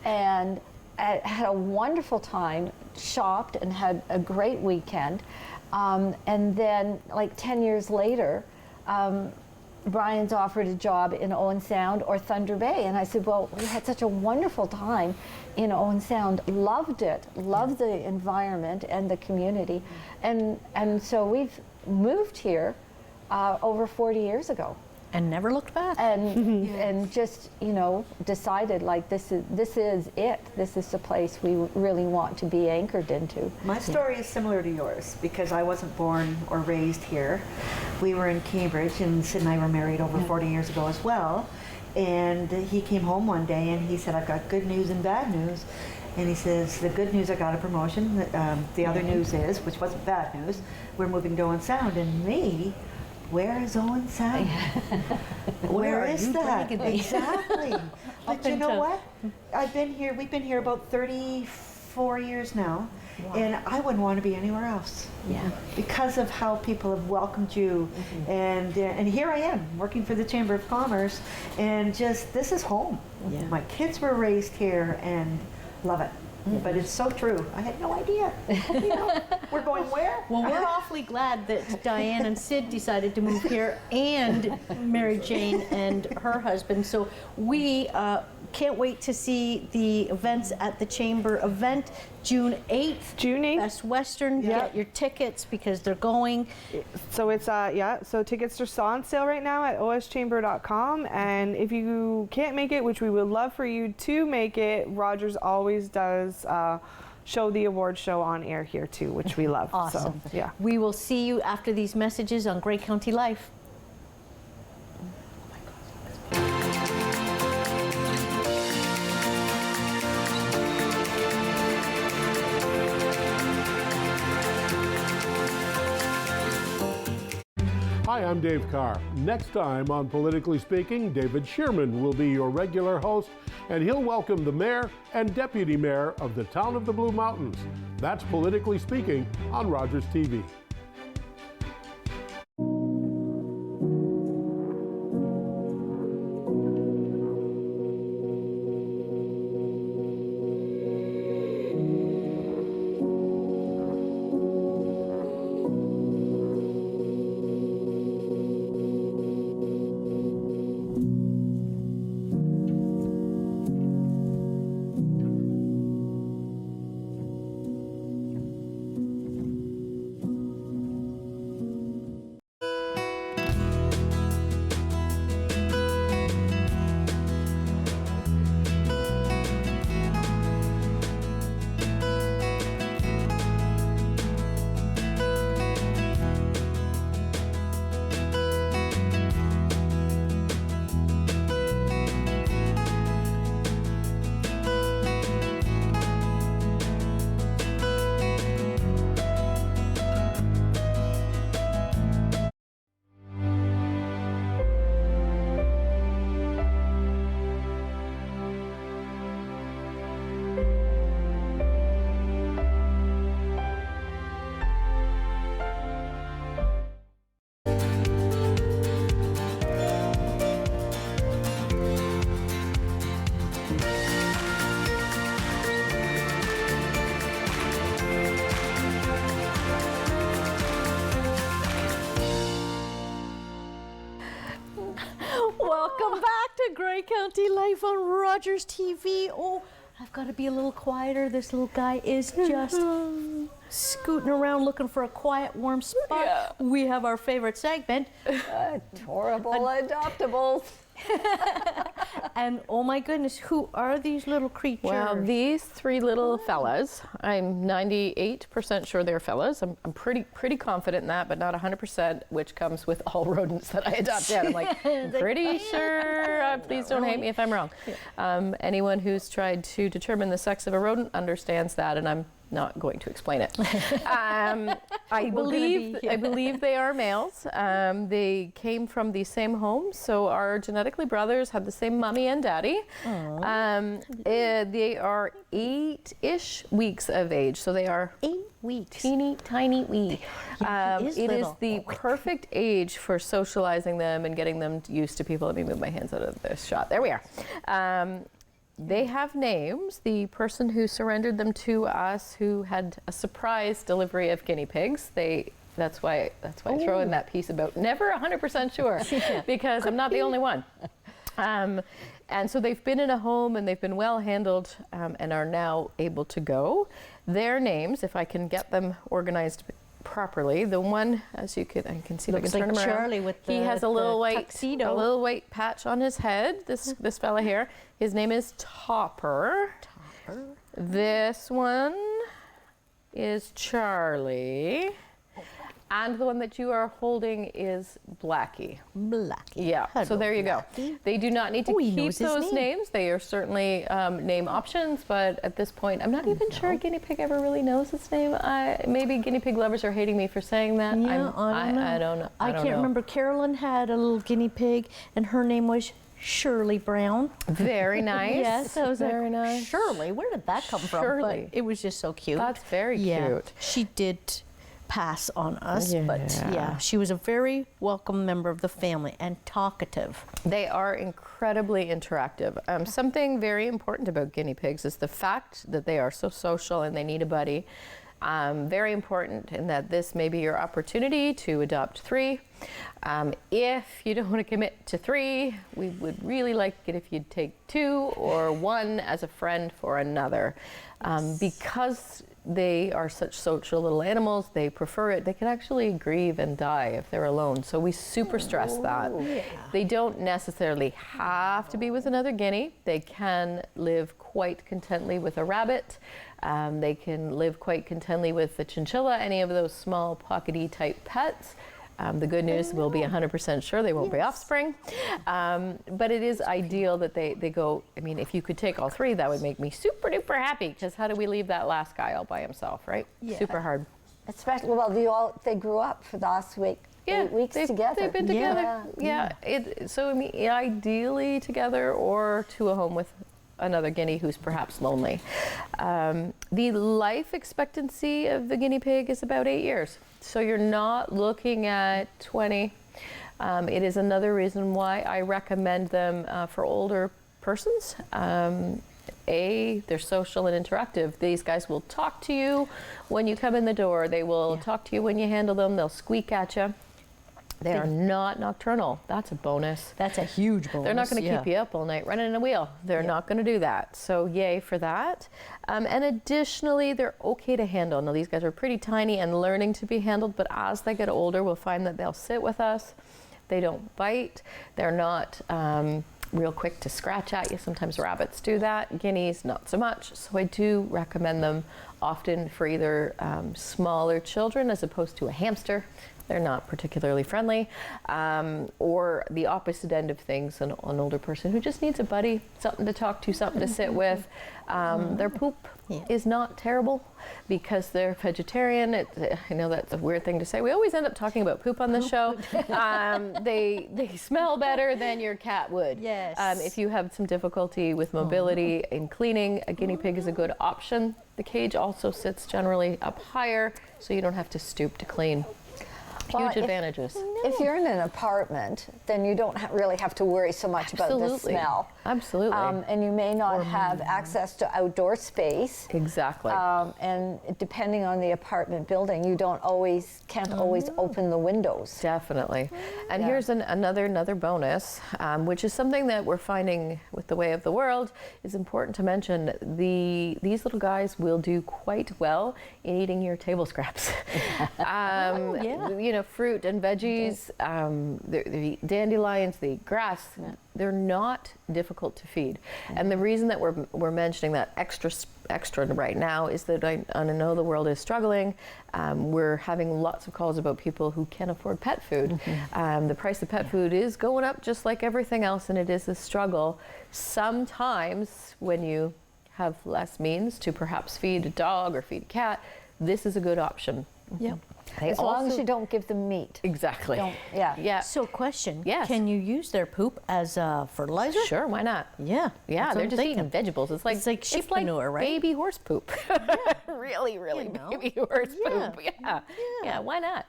and had a wonderful time, shopped and had a great weekend, and then like 10 years later, Brian's offered a job in Owen Sound or Thunder Bay, and I said, well, we had such a wonderful time in Owen Sound, loved it, loved the environment and the community, and so we've moved here over 40 years ago, and never looked back, and just, you know, decided like this is it. This is the place we really want to be anchored into. My story is similar to yours because I wasn't born or raised here. We were in Cambridge, and Sid and I were married over 40 years ago as well. And he came home one day and he said, "I've got good news and bad news." And he says, "The good news, I got a promotion. The other news is, which wasn't bad news, we're moving to Owen Sound." And me, where is Owen Sound? Where is that? Exactly. But you know what? We've been here about 34 years now, and I wouldn't want to be anywhere else. Yeah. Because of how people have welcomed you, and here I am working for the Chamber of Commerce, and just this is home. Yeah. My kids were raised here and love it. But it's so true. I had no idea. You know, we're going where? Well, we're awfully glad that Diane and Sid decided to move here, and Mary Jane and her husband. So we can't wait to see the events at the Chamber event, June 8th. June 8th. Best Western. Get your tickets because they're going. So it's so tickets are still on sale right now at oschamber.com, and if you can't make it, which we would love for you to make it, Rogers always does show the award show on air here too, which we love. Awesome. So, yeah. We will see you after these messages on Grey County Life. Hi, I'm Dave Carr. Next time on Politically Speaking, David Shearman will be your regular host, and he'll welcome the mayor and deputy mayor of the town of the Blue Mountains. That's Politically Speaking on Rogers TV. Welcome back to Grey County Life on Rogers TV. Oh, I've got to be a little quieter. This little guy is just scooting around looking for a quiet, warm spot. Yeah. We have our favorite segment. Adorable Adoptables. And oh my goodness, who are these little creatures? Well, these three little fellas, I'm 98% sure they're fellas. I'm pretty confident in that, but not 100%, which comes with all rodents that I adopt out. I'm like, pretty sure. Please don't hate me if I'm wrong. Anyone who's tried to determine the sex of a rodent understands that, and I'm not going to explain it. I believe they are males. They came from the same home, so are genetically brothers, had the same mommy and daddy. They are 8-ish weeks of age, so they are 8 weeks. Teeny tiny wee. It is the Oh, perfect age for socializing them and getting them used to people. Let me move my hands out of this shot. There we are. They have names. The person who surrendered them to us, who had a surprise delivery of guinea pigs, that's why I throw in that piece about never 100% sure, because I'm not the only one. And so they've been in a home and they've been well handled and are now able to go. Their names, if I can get them organized properly. The one, as I can see, looks if I can turn like him around. Charlie with he has a little white tuxedo. a little white patch on his head. This fella here. His name is Topper. This one is Charlie. And the one that you are holding is Blackie. Yeah, Hello, so there you Blackie. go. They do not need to he keep knows his those name. names. They are certainly name options, but at this point, I'm not even sure a guinea pig ever really knows its name. Maybe guinea pig lovers are hating me for saying that. Yeah, I don't know. I can't remember. Carolyn had a little guinea pig, and her name was Shirley Brown. Very nice. Yes, I was very like, nice. Shirley, where did that come from? Shirley. But it was just so cute. That's very cute. She did pass on us, but Yeah. yeah, she was a very welcome member of the family and talkative. They are incredibly interactive. Something very important about guinea pigs is the fact that they are so social and they need a buddy. Very important in that this may be your opportunity to adopt 3. If you don't want to commit to 3, we would really like it if you'd take 2 or 1 as a friend for another. Because they are such social little animals, they prefer it. They can actually grieve and die if they're alone. So we super stress that. Yeah. They don't necessarily have to be with another guinea. They can live quite contently with a rabbit. They can live quite contently with a chinchilla, any of those small pockety type pets. The good news, we'll be 100% sure they won't be offspring. But it is ideal that they go, I mean, if you could take all 3, that would make me super duper happy, because how do we leave that last guy all by himself, right? Yeah. Super hard. Especially, well, they grew up for the last week. 8 weeks together. They've been together. Yeah. So I mean, ideally together or to a home with another guinea who's perhaps lonely. The life expectancy of the guinea pig is about 8 years. So you're not looking at 20. It is another reason why I recommend them for older persons. They're social and interactive. These guys will talk to you when you come in the door. They will talk to you when you handle them. They'll squeak at you. They are not nocturnal. That's a bonus. That's a huge bonus. They're not going to keep you up all night running in a wheel. They're not going to do that. So yay for that. And additionally, they're okay to handle. Now, these guys are pretty tiny and learning to be handled, but as they get older, we'll find that they'll sit with us. They don't bite. They're not real quick to scratch at you. Sometimes rabbits do that. Guineas, not so much. So I do recommend them often for either smaller children as opposed to a hamster. They're not particularly friendly, or the opposite end of things, an older person who just needs a buddy, something to talk to, something to sit with. Their poop is not terrible because they're vegetarian. I know that's a weird thing to say. We always end up talking about poop on the show. They smell better than your cat would. Yes. If you have some difficulty with mobility in cleaning, a guinea pig is a good option. The cage also sits generally up higher, so you don't have to stoop to clean. Huge advantages. If you're in an apartment, then you don't really have to worry so much about the smell. Absolutely. And you may not have access to outdoor space. Exactly. And depending on the apartment building, you can't always open the windows. Definitely. And here's another bonus, which is something that we're finding with the way of the world. Is important to mention. These little guys will do quite well in eating your table scraps. You know, fruit and veggies, the dandelions, the grass. They're not difficult to feed. And the reason that we're mentioning that extra right now is that I know the world is struggling. We're having lots of calls about people who can't afford pet food. The price of pet food is going up just like everything else, and it is a struggle. Sometimes when you have less means to perhaps feed a dog or feed a cat, this is a good option. Yeah. As long as you don't give them meat. Exactly. Yeah. So question, Yes. can you use their poop as fertilizer? Sure, why not? Yeah. Yeah, they're just eating vegetables. It's like sheep manure, right? Baby horse poop. really baby horse poop. Yeah, why not?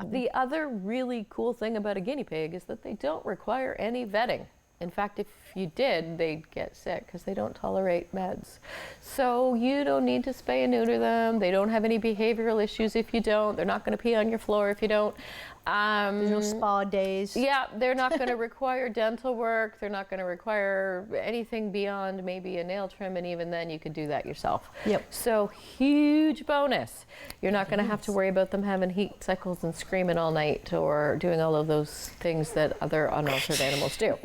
The other really cool thing about a guinea pig is that they don't require any vetting. In fact, if you did, they'd get sick because they don't tolerate meds. So you don't need to spay and neuter them. They don't have any behavioral issues if you don't. They're not going to pee on your floor if you don't. There's no spa days. Yeah, they're not going to require dental work. They're not going to require anything beyond maybe a nail trim, and even then you could do that yourself. Yep. So huge bonus. You're not going to have to worry about them having heat cycles and screaming all night or doing all of those things that other unaltered animals do.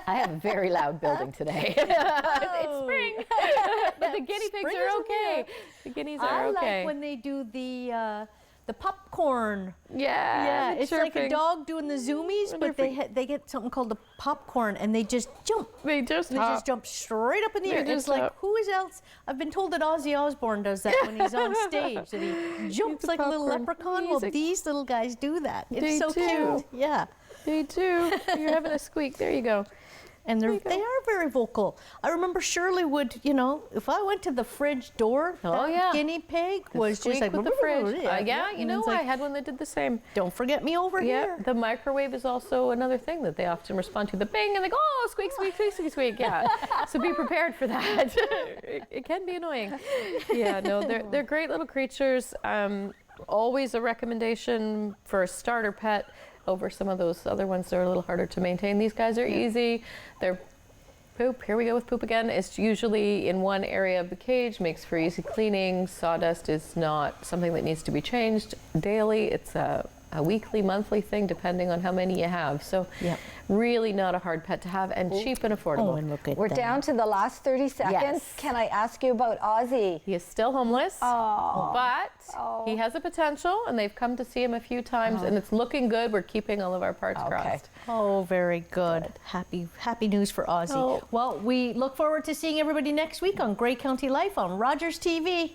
I have a very loud building today. It's spring, but the guinea pigs are okay. The guineas are okay. I like when they do the popcorn. Yeah, it's like a dog doing the zoomies, but they get something called the popcorn, and they just jump. They just jump straight up in the air. It's like, who is else? I've been told that Ozzy Osbourne does that when he's on stage, that he jumps like a little leprechaun. Well, these little guys do that. It's so cute. Yeah, they do. You're having a squeak. There you go. And they are very vocal. I remember Shirley would, if I went to the fridge door, guinea pig was just like with the fridge. I had one that did the same. Don't forget me over here. The microwave is also another thing that they often respond to. The bing, and they go, oh, squeak, squeak, squeak, squeak, squeak. Yeah. So be prepared for that. It can be annoying. Yeah, no, they're great little creatures. Always a recommendation for a starter pet over some of those other ones that are a little harder to maintain. These guys are easy. They're poop. Here we go with poop again. It's usually in one area of the cage, makes for easy cleaning. Sawdust is not something that needs to be changed daily. It's a weekly, monthly thing, depending on how many you have. So really not a hard pet to have, and cheap and affordable. Oh, and look at We're that. down to the last 30 seconds. Yes. Can I ask you about Ozzy? He is still homeless, but he has a potential, and they've come to see him a few times, and it's looking good. We're keeping all of our parts crossed. Oh, very good. Happy news for Ozzy. Oh. Well, we look forward to seeing everybody next week on Grey County Life on Rogers TV.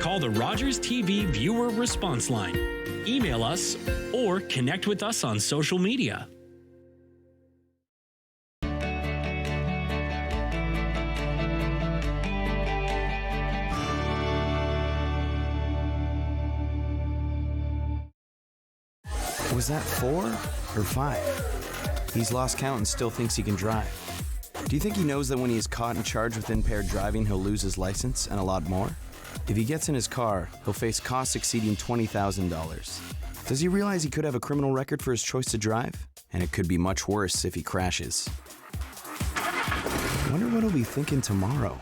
Call the Rogers TV viewer response line, email us, or connect with us on social media. Was that 4 or 5? He's lost count and still thinks he can drive. Do you think he knows that when he is caught and charged with impaired driving, he'll lose his license and a lot more? If he gets in his car, he'll face costs exceeding $20,000. Does he realize he could have a criminal record for his choice to drive? And it could be much worse if he crashes. I wonder what he'll be thinking tomorrow.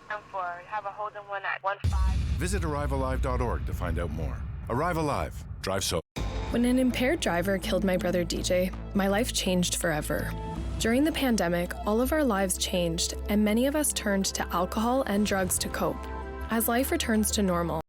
Have a Holden 1 at 15. Visit ArriveAlive.org to find out more. Arrive Alive. Drive so. When an impaired driver killed my brother DJ, my life changed forever. During the pandemic, all of our lives changed, and many of us turned to alcohol and drugs to cope. As life returns to normal,